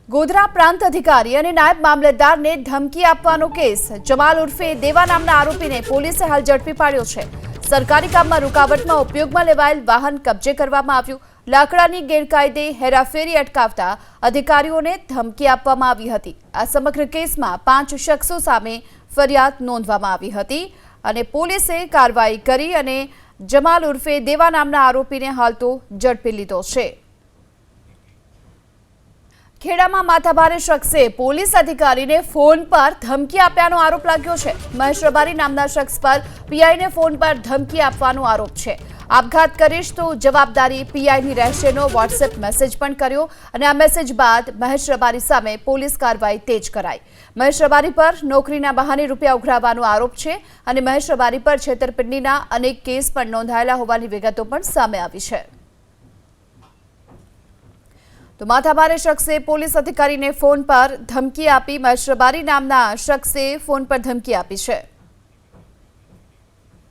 ગોધરા પ્રાંત અધિકારી અને નાયબ મામલતદારને ધમકી આપવાનો કેસ જમાલ ઉર્ફે દેવા નામના આરોપીને પોલીસે હાલ ઝડપી પાડ્યો છે। સરકારી કામમાં રૂકાવટમાં ઉપયોગમાં લેવાયેલ વાહન કબજે કરવામાં આવ્યું। લાકડાની ગેરકાયદે હેરાફેરી અટકાવતા અધિકારીઓને ધમકી આપવામાં આવી હતી। આ સમગ્ર કેસમાં 5 શખ્સો સામે ફરિયાદ નોંધવામાં આવી હતી અને પોલીસે કાર્યવાહી કરી અને જમાલ ઉર્ફે દેવા નામના આરોપીને હાલ તો ઝડપી લીધો છે। ખેડામાં માથાભારે શખ્સે પોલીસ અધિકારીને ફોન પર ધમકી આપ્યાનો આરોપ લાગ્યો છે। મહેશ રબારી નામના શખ્સ પર પીઆઈને ફોન પર ધમકી આપવાનો આરોપ છે। આપઘાત કરીશ તો જવાબદારી પીઆઈની રહેશેનો વોટ્સએપ મેસેજ પણ કર્યો અને આ મેસેજ બાદ મહેશ રબારી સામે પોલીસ કાર્યવાહી તેજ કરાઈ। મહેશ રબારી પર નોકરીના બહાને રૂપિયા ઉઘરાવવાનો આરોપ છે અને મહેશ રબારી પર છેતરપિંડીના અનેક કેસ પણ નોંધાયેલા હોવાની વિગતો પણ સામે આવી છે। તો માથાભારે શખ્સે પોલીસ અધિકારીને ફોન પર ધમકી આપી। મહેશ રબારી નામના શખ્સે ફોન પર ધમકી આપી છે।